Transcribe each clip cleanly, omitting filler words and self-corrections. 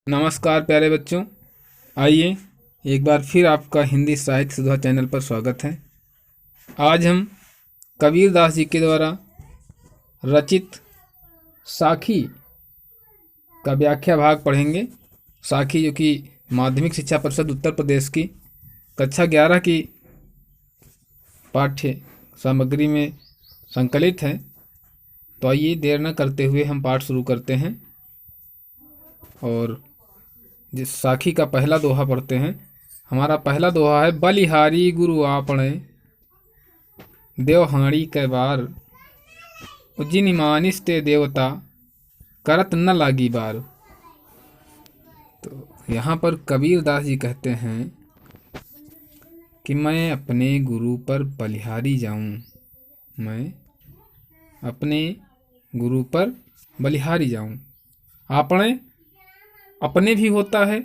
नमस्कार प्यारे बच्चों। आइए एक बार फिर आपका हिंदी साहित्य सुधा चैनल पर स्वागत है। आज हम कबीर दास जी के द्वारा रचित साखी का व्याख्या भाग पढ़ेंगे। साखी जो कि माध्यमिक शिक्षा परिषद उत्तर प्रदेश की कक्षा 11 की पाठ्य सामग्री में संकलित है। तो आइए देर न करते हुए हम पाठ शुरू करते हैं और जिस साखी का पहला दोहा पढ़ते हैं। हमारा पहला दोहा है, बलिहारी गुरु आपणे देवहाणी कै बार, जिनि मानिस ते देवता करत न लागी बार। तो यहाँ पर कबीर दास जी कहते हैं कि मैं अपने गुरु पर बलिहारी जाऊं, मैं अपने गुरु पर बलिहारी जाऊं। आपणे अपने भी होता है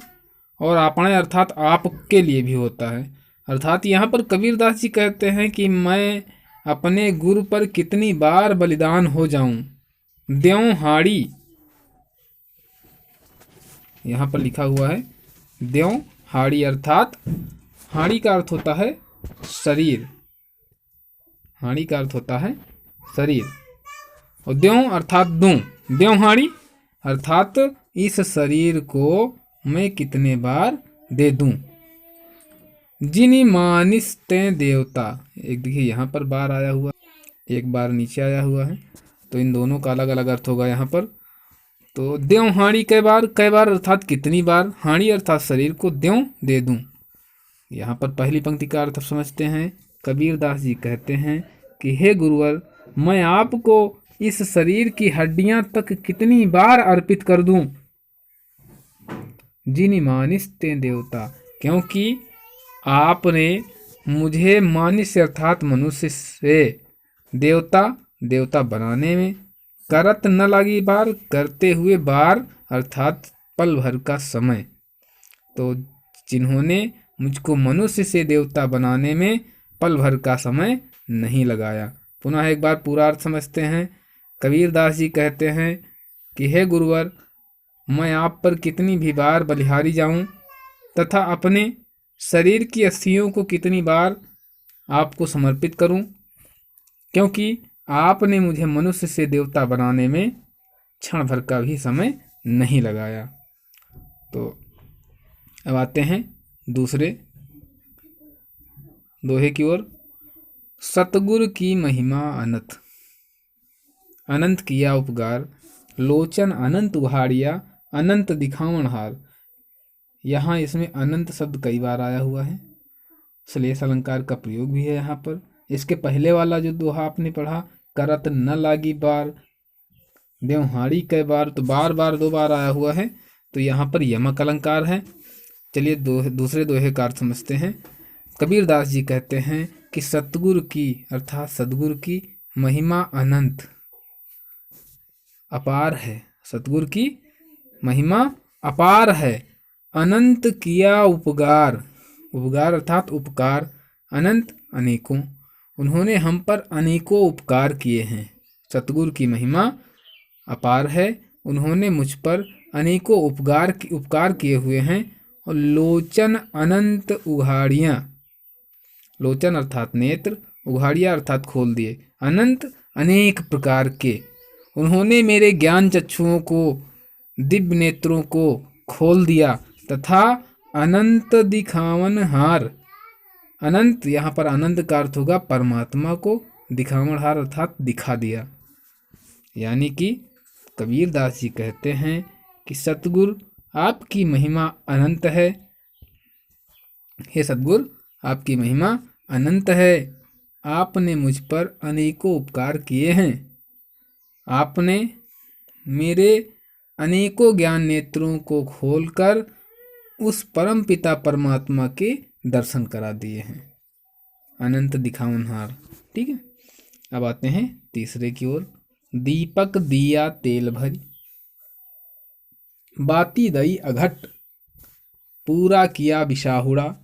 और आपणे अर्थात आपके लिए भी होता है। अर्थात यहाँ पर कबीर दास जी कहते हैं कि मैं अपने गुरु पर कितनी बार बलिदान हो जाऊं। देव हाड़ी, यहाँ पर लिखा हुआ है देव हाड़ी, अर्थात हाड़ी का अर्थ होता है शरीर, हाड़ी का अर्थ होता है शरीर, और देव अर्थात दूं। देव हाड़ी अर्थात इस शरीर को मैं कितने बार दे दूं। जिनि मानिस ते देवता, एक देखिए यहाँ पर बार आया हुआ, एक बार नीचे आया हुआ है, तो इन दोनों का अलग अलग अर्थ होगा यहाँ पर। तो देव हाड़ी कै बार अर्थात कितनी बार, हाड़ी अर्थात शरीर को देव दे दूं। यहाँ पर पहली पंक्ति का अर्थ समझते हैं। कबीर दास जी कहते हैं कि हे गुरुवर, मैं आपको इस शरीर की हड्डियां तक कितनी बार अर्पित कर दूं। जिनि मानिस ते देवता, क्योंकि आपने मुझे मानिस अर्थात मनुष्य से देवता बनाने में, करत न लगी बार करते हुए बार अर्थात पल भर का समय, तो जिन्होंने मुझको मनुष्य से देवता बनाने में पल भर का समय नहीं लगाया। पुनः एक बार पूरा अर्थ समझते हैं। कबीर दास जी कहते हैं कि हे गुरुवर, मैं आप पर कितनी भी बार बलिहारी जाऊं तथा अपने शरीर की अस्थियों को कितनी बार आपको समर्पित करूं, क्योंकि आपने मुझे मनुष्य से देवता बनाने में क्षण भर का भी समय नहीं लगाया। तो अब आते हैं दूसरे दोहे की ओर। सतगुरु की महिमा अनंत, अनंत किया उपकार, लोचन अनंत उघाड़िया, अनंत दिखावन हार। यहाँ इसमें अनंत शब्द कई बार आया हुआ है, श्लेष अलंकार का प्रयोग भी है यहाँ पर। इसके पहले वाला जो दोहा आपने पढ़ा, करत न लागी बार देवहाड़ी कै बार, तो बार बार 2 बार आया हुआ है, तो यहाँ पर यमक अलंकार है। चलिए दूसरे दोहे का अर्थ समझते हैं। कबीर दास जी कहते हैं कि सतगुरु की अर्थात सदगुरु की महिमा अनंत अपार है, सतगुरु की महिमा अपार है। अनंत किया उपकार, उपकार अर्थात उपकार, अनंत अनेकों, उन्होंने हम पर अनेकों उपकार किए हैं। सतगुरु की महिमा अपार है, उन्होंने मुझ पर अनेकों उपकार किए हुए हैं। और लोचन अनंत उघाड़ियाँ, लोचन अर्थात नेत्र, उघाड़ियाँ अर्थात खोल दिए, अनंत अनेक प्रकार के, उन्होंने मेरे ज्ञान चक्षुओं को, दिव्य नेत्रों को खोल दिया, तथा अनंत दिखावन हार, अनंत यहाँ पर अनंत का अर्थ होगा परमात्मा को, दिखावन हार अर्थात दिखा दिया। यानी कि कबीर दास जी कहते हैं कि सतगुरु आपकी महिमा अनंत है, हे सतगुरु आपकी महिमा अनंत है। आपने मुझ पर अनेकों उपकार किए हैं, आपने मेरे अनेकों ज्ञान नेत्रों को खोलकर उस परम पिता परमात्मा के दर्शन करा दिए हैं। अनंत दिखावनहार। ठीक है, अब आते हैं तीसरे की ओर। दीपक दिया तेल भरी, बाती दई अघट, पूरा किया बिशाहुड़ा,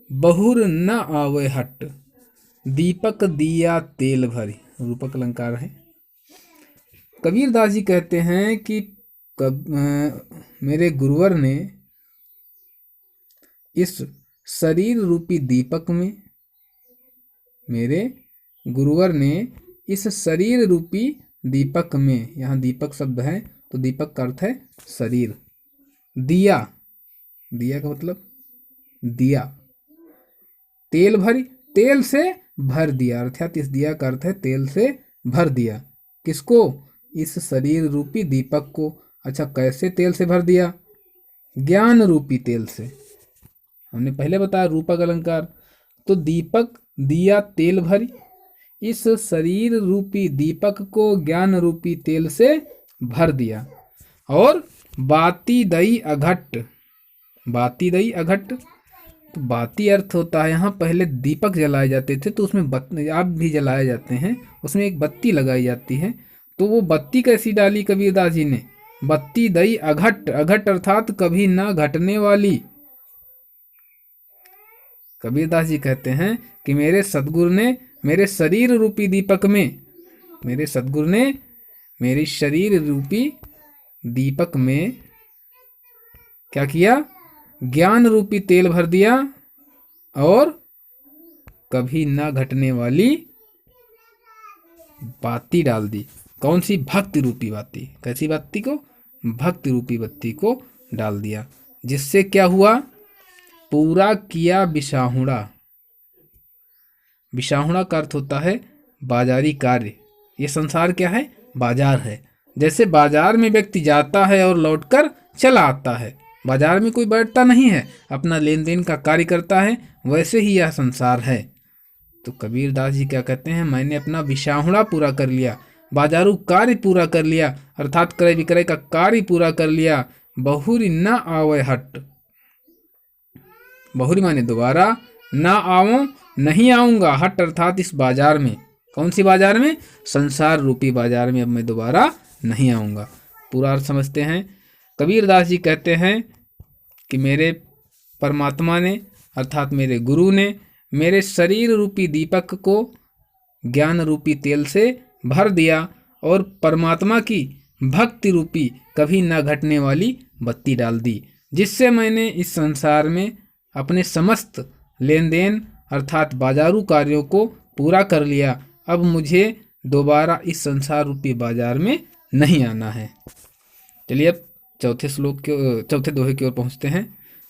बहुर न आवे हट। दीपक दिया तेल भरी, रूपक अलंकार है। कबीर दास जी कहते हैं कि मेरे गुरुवर ने इस शरीर रूपी दीपक में, मेरे गुरुवर ने इस शरीर रूपी दीपक में, यहाँ दीपक शब्द है तो दीपक का अर्थ है शरीर, दिया, दिया का मतलब दिया, तेल भरी, तेल से भर दिया, अर्थात इस दिया का अर्थ है तेल से भर दिया। किसको? इस शरीर रूपी दीपक को। अच्छा, कैसे तेल से भर दिया? ज्ञान रूपी तेल से। हमने पहले बताया रूपक अलंकार। तो दीपक, दिया, तेल भरी, इस शरीर रूपी दीपक को ज्ञान रूपी तेल से भर दिया। और बाती दई अघट, बाती दई अघट, तो बाती अर्थ होता है, यहाँ पहले दीपक जलाए जाते थे तो उसमें आप भी जलाए जाते हैं, उसमें एक बत्ती लगाई जाती है। तो वो बत्ती कैसी डाली कबीरदास जी ने? बत्ती दई अघट, अघट अर्थात कभी न घटने वाली। कबीरदास जी कहते हैं कि मेरे सदगुरु ने मेरे शरीर रूपी दीपक में, मेरे सदगुरु ने मेरी शरीर रूपी दीपक में क्या किया? ज्ञान रूपी तेल भर दिया और कभी न घटने वाली बाती डाल दी। कौन सी? भक्ति रूपी बाती। कैसी बाती को? भक्ति रूपी बत्ती को डाल दिया। जिससे क्या हुआ? पूरा किया विसाहुड़ा। विसाहुड़ा का अर्थ होता है बाजारी कार्य। ये संसार क्या है? बाजार है। जैसे बाजार में व्यक्ति जाता है और लौटकर चला आता है, बाजार में कोई बैठता नहीं है, अपना लेन देन का कार्य करता है, वैसे ही यह संसार है। तो कबीरदास जी क्या कहते हैं? मैंने अपना विसाहुड़ा पूरा कर लिया, बाजारू कार्य पूरा कर लिया, अर्थात क्रय विक्रय का कार्य पूरा कर लिया। बहुरी न आवे हट, बहुरी माने दोबारा, ना आऊं, नहीं आऊंगा, हट अर्थात इस बाजार में। कौन सी बाजार में? संसार रूपी बाजार में अब मैं दोबारा नहीं आऊंगा। पूरा अर्थ समझते हैं। कबीरदास जी कहते हैं कि मेरे परमात्मा ने, अर्थात मेरे गुरु ने, मेरे शरीर रूपी दीपक को ज्ञान रूपी तेल से भर दिया और परमात्मा की भक्ति रूपी कभी न घटने वाली बत्ती डाल दी, जिससे मैंने इस संसार में अपने समस्त लेन देन अर्थात बाजारू कार्यों को पूरा कर लिया। अब मुझे दोबारा इस संसार रूपी बाजार में नहीं आना है। चलिए अब चौथे दोहे की ओर पहुंचते हैं।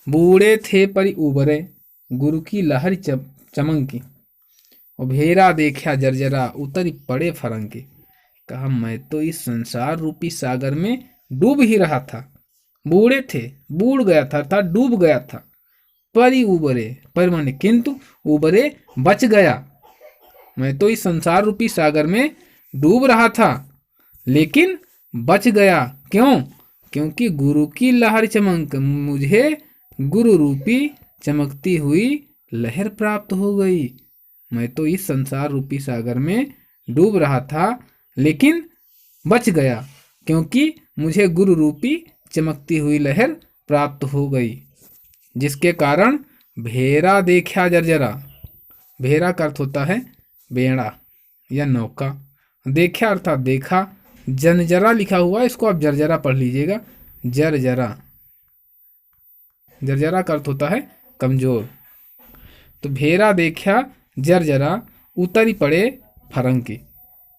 बूढ़े थे परि उबरे, गुरु की लहर चमंकी, उभेरा देखा जर्जरा, उतरी पड़े फरंकी। कहा मैं तो इस संसार रूपी सागर में डूब ही रहा था। बूढ़े थे, बूढ़ गया था अर्थात डूब गया था। परि उबरे, पर माने किंतु, उबरे बच गया। मैं तो इस संसार रूपी सागर में डूब रहा था लेकिन बच गया। क्यों? क्योंकि गुरु की लहर चमक, मुझे गुरु रूपी चमकती हुई लहर प्राप्त हो गई। मैं तो इस संसार रूपी सागर में डूब रहा था लेकिन बच गया, क्योंकि मुझे गुरु रूपी चमकती हुई लहर प्राप्त हो गई, जिसके कारण भेरा देखा जर्जरा। भेरा का अर्थ होता है बेड़ा या नौका। देखा अर्थात देखा, जनजरा लिखा हुआ है, इसको आप जर्जरा पढ़ लीजिएगा। जर्जरा, जर्जरा का अर्थ होता है कमजोर। तो भेरा देखा जर्जरा, उतरी पड़े फरंकी।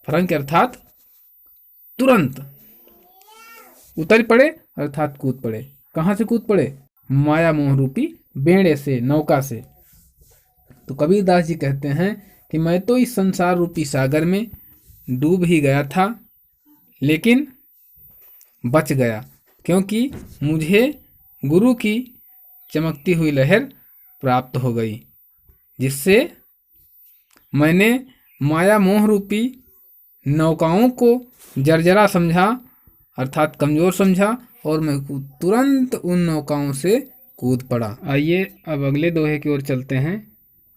फरंकी अर्थात तुरंत, उतर पड़े अर्थात कूद पड़े। कहाँ से कूद पड़े? माया मोह रूपी बेड़े से, नौका से। तो कबीरदास जी कहते हैं कि मैं तो इस संसार रूपी सागर में डूब ही गया था लेकिन बच गया, क्योंकि मुझे गुरु की चमकती हुई लहर प्राप्त हो गई, जिससे मैंने माया मोह रूपी नौकाओं को जर्जरा समझा अर्थात कमजोर समझा और मैं तुरंत उन नौकाओं से कूद पड़ा। आइए अब अगले दोहे की ओर चलते हैं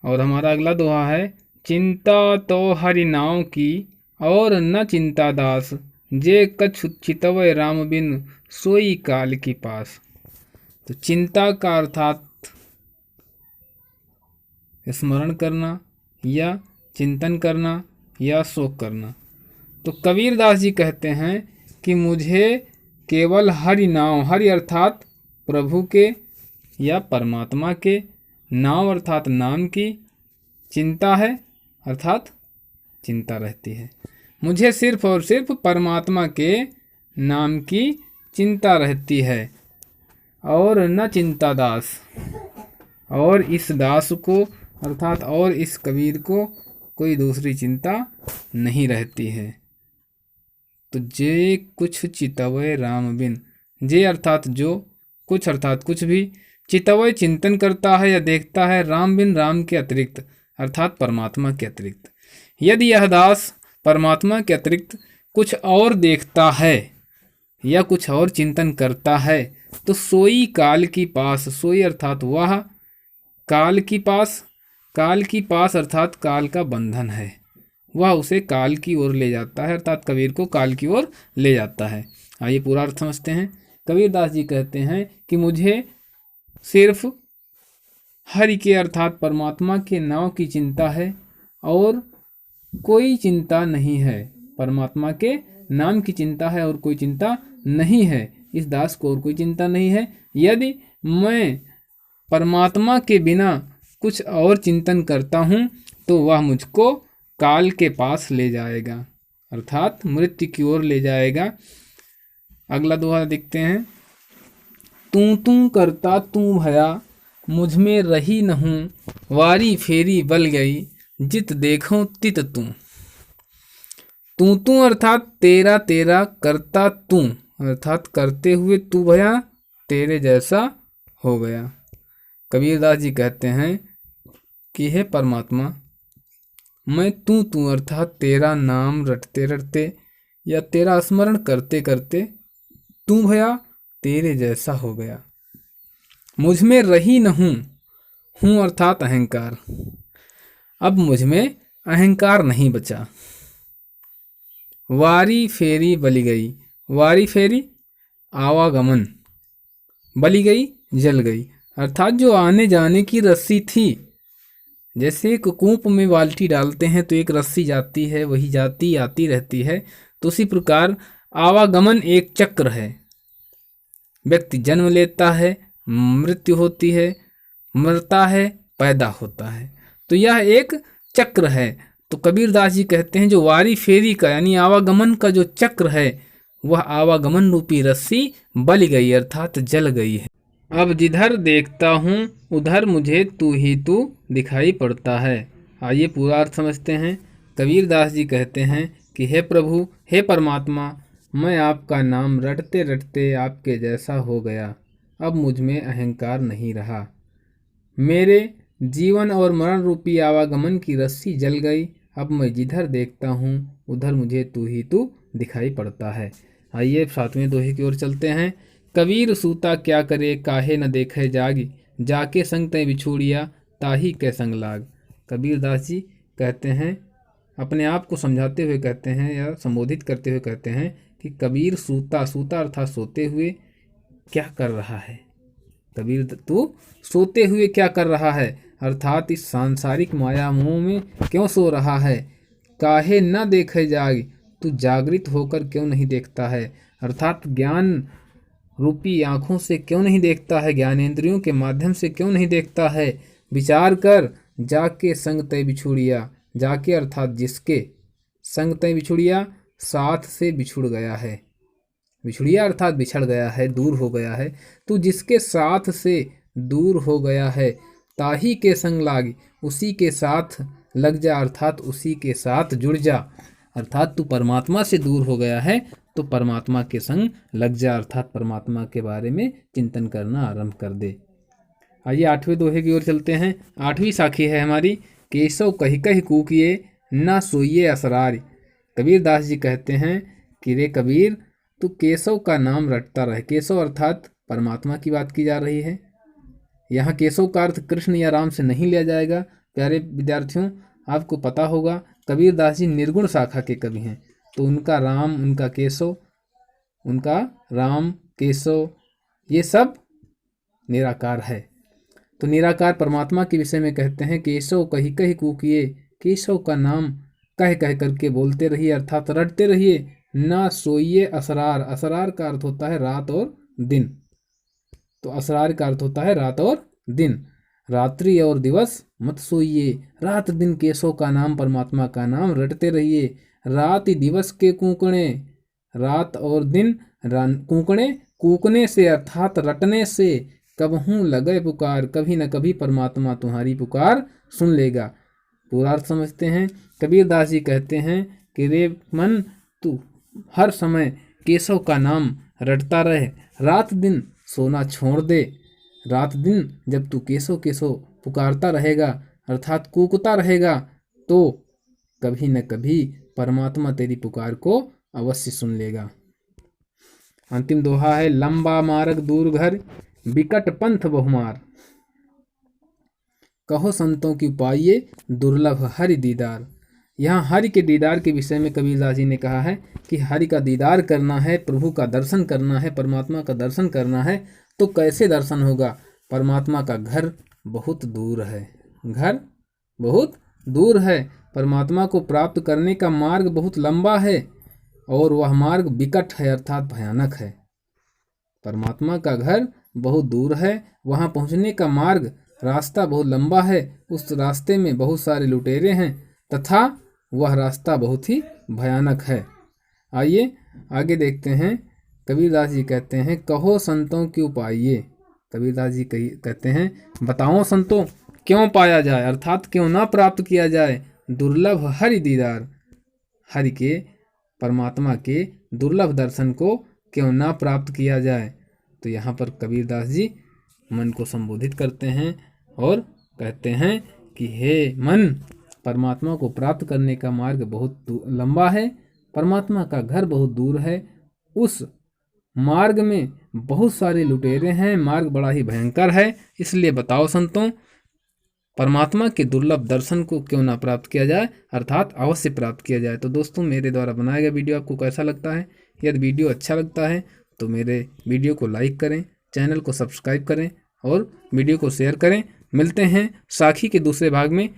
और हमारा अगला दोहा है। चिंता तो हरि नाव की और न चिंता दास, जे कछु चितवय राम बिन सोई काल की पास। तो चिंता का अर्थात स्मरण करना या चिंतन करना या शोक करना। तो कबीरदास जी कहते हैं कि मुझे केवल हरि नाम, हरि अर्थात प्रभु के या परमात्मा के, नाम अर्थात नाम की चिंता है अर्थात चिंता रहती है। मुझे सिर्फ और सिर्फ परमात्मा के नाम की चिंता रहती है और न चिंता दास, और इस दास को अर्थात और इस कबीर को कोई दूसरी चिंता नहीं रहती है। तो जे कुछ चितवय राम बिन, जे अर्थात जो, कुछ अर्थात कुछ भी, चितवय चिंतन करता है या देखता है, राम बिन राम के अतिरिक्त अर्थात परमात्मा के अतिरिक्त। यदि यह दास परमात्मा के अतिरिक्त कुछ और देखता है या कुछ और चिंतन करता है तो सोई काल की पास, सोई अर्थात वह, काल की पास, काल की पास अर्थात काल का बंधन है, वह उसे काल की ओर ले जाता है अर्थात कबीर को काल की ओर ले जाता है। आइए पूरा अर्थ समझते हैं। कबीरदास जी कहते हैं कि मुझे सिर्फ हरि के अर्थात परमात्मा के नाम की चिंता है और कोई चिंता नहीं है। परमात्मा के नाम की चिंता है और कोई चिंता नहीं है। इस दास को और कोई चिंता नहीं है। यदि मैं परमात्मा के बिना कुछ और चिंतन करता हूँ तो वह मुझको काल के पास ले जाएगा अर्थात मृत्यु की ओर ले जाएगा। अगला दोहा देखते हैं। तू करता तू भया, मुझ में रही न हूँ, वारी फेरी बल गई, जित देखो तित तू। तू अर्थात तेरा, तेरा करता तू अर्थात करते हुए तू भया तेरे जैसा हो गया। कबीरदास जी कहते हैं कि हे परमात्मा, मैं तू अर्थात तेरा नाम रटते रटते या तेरा स्मरण करते करते तू भया तेरे जैसा हो गया। मुझ में रही न हूँ अर्थात अहंकार, अब मुझ में अहंकार नहीं बचा। वारी फेरी बली गई, वारी फेरी आवागमन, बली गई जल गई अर्थात जो आने जाने की रस्सी थी, जैसे एक कूप में बाल्टी डालते हैं तो एक रस्सी जाती है, वही जाती आती रहती है, तो उसी प्रकार आवागमन एक चक्र है। व्यक्ति जन्म लेता है, मृत्यु होती है, मरता है, पैदा होता है, तो यह एक चक्र है। तो कबीरदास जी कहते हैं जो वारी फेरी का यानी आवागमन का जो चक्र है वह आवागमन रूपी रस्सी बल गई अर्थात जल गई है। अब जिधर देखता हूँ उधर मुझे तू ही तू दिखाई पड़ता है। आइए पूरा अर्थ समझते हैं। कबीरदास जी कहते हैं कि हे प्रभु, हे परमात्मा, मैं आपका नाम रटते रटते आपके जैसा हो गया। अब मुझ में अहंकार नहीं रहा। मेरे जीवन और मरण रूपी आवागमन की रस्सी जल गई। अब मैं जिधर देखता हूँ उधर मुझे तू ही तू दिखाई पड़ता है। आइए सातवें दोहे की ओर चलते हैं। कबीर सूता क्या करे, काहे न देखे जागी, जाके संग तय बिछोड़िया, ताही के संग लाग। कबीरदास जी कहते हैं, अपने आप को समझाते हुए कहते हैं या संबोधित करते हुए कहते हैं कि कबीर सूता, सूता अर्थात सोते हुए क्या कर रहा है। कबीर तू सोते हुए क्या कर रहा है अर्थात इस सांसारिक माया मोह में क्यों सो रहा है। काहे न देखे जागी, तू जागृत होकर क्यों नहीं देखता है अर्थात ज्ञान रूपी आँखों से क्यों नहीं देखता है, ज्ञानेंद्रियों के माध्यम से क्यों नहीं देखता है। विचार कर, जाके संग तय बिछुड़िया, जाके अर्थात जिसके, संग तय बिछुड़िया साथ से बिछुड़ गया है, बिछुड़िया अर्थात बिछड़ गया है, दूर हो गया है। तू जिसके साथ से दूर हो गया है, ताही के संग लागी, उसी के साथ लग जा अर्थात उसी के साथ जुड़ जा। अर्थात तू परमात्मा से दूर हो गया है तो परमात्मा के संग लग जा अर्थात परमात्मा के बारे में चिंतन करना आरंभ कर दे। आइए आठवें दोहे की ओर चलते हैं। आठवीं साखी है हमारी, केशव कही कही कूकिए, ना सोइए असरार। कबीरदास जी कहते हैं कि रे कबीर, तू केशव का नाम रटता रहे। केशव अर्थात परमात्मा की बात की जा रही है। यहाँ केशव का अर्थ कृष्ण या राम से नहीं लिया जाएगा। प्यारे विद्यार्थियों, आपको पता होगा कबीरदास जी निर्गुण शाखा के कवि हैं, तो उनका राम, उनका केशव, उनका राम केशव ये सब निराकार है। तो निराकार परमात्मा के विषय में कहते हैं केशव कही कही कूकिए, केशव का नाम कह कह करके बोलते रहिए अर्थात रटते रहिए, ना सोइए असरार, असरार का अर्थ होता है रात और दिन, तो असरार का अर्थ होता है रात और दिन। रात्रि और दिवस मत सोइए, रात दिन केशव का नाम परमात्मा का नाम रटते रहिए। राति दिवस के कूकणे, रात और दिन कूकणे, कूकने से अर्थात रटने से कबहू लगे पुकार, कभी न कभी परमात्मा तुम्हारी पुकार सुन लेगा। पूरा अर्थ समझते हैं। कबीर दास जी कहते हैं कि रे मन, तू हर समय केशव का नाम रटता रहे, रात दिन सोना छोड़ दे। रात दिन जब तू केशव केशव पुकारता रहेगा अर्थात कूकता रहेगा, तो कभी न कभी परमात्मा तेरी पुकार को अवश्य सुन लेगा। अंतिम दोहा है, लंबा मार्ग दूर घर, बिकट पंथ बहुमार, कहो संतों की पाइये, दुर्लभ हरि दीदार। यहाँ हरि के दीदार के विषय में कबीरदास जी ने कहा है कि हरि का दीदार करना है, प्रभु का दर्शन करना है, परमात्मा का दर्शन करना है, तो कैसे दर्शन होगा? परमात्मा का घर बहुत दूर है, घर बहुत दूर है। परमात्मा को प्राप्त करने का मार्ग बहुत लंबा है और वह मार्ग विकट है अर्थात भयानक है। परमात्मा का घर बहुत दूर है, वहाँ पहुँचने का मार्ग रास्ता बहुत लंबा है, उस रास्ते में बहुत सारे लुटेरे हैं तथा वह रास्ता बहुत ही भयानक है। आइए आगे देखते हैं। कबीरदास जी कहते हैं, कहो संतों की उपाइये। कबीरदास जी कहते हैं, बताओ संतों क्यों पाया जाए अर्थात क्यों ना प्राप्त किया जाए दुर्लभ हरि दीदार, हरि के परमात्मा के दुर्लभ दर्शन को क्यों ना प्राप्त किया जाए। तो यहाँ पर कबीरदास जी मन को संबोधित करते हैं और कहते हैं कि हे मन, परमात्मा को प्राप्त करने का मार्ग बहुत लंबा है, परमात्मा का घर बहुत दूर है, उस मार्ग में बहुत सारे लुटेरे हैं, मार्ग बड़ा ही भयंकर है। इसलिए बताओ संतों, परमात्मा के दुर्लभ दर्शन को क्यों ना प्राप्त किया जाए अर्थात अवश्य प्राप्त किया जाए। तो दोस्तों, मेरे द्वारा बनाया गया वीडियो आपको कैसा लगता है? यदि वीडियो अच्छा लगता है तो मेरे वीडियो को लाइक करें, चैनल को सब्सक्राइब करें और वीडियो को शेयर करें। मिलते हैं साखी के दूसरे भाग में।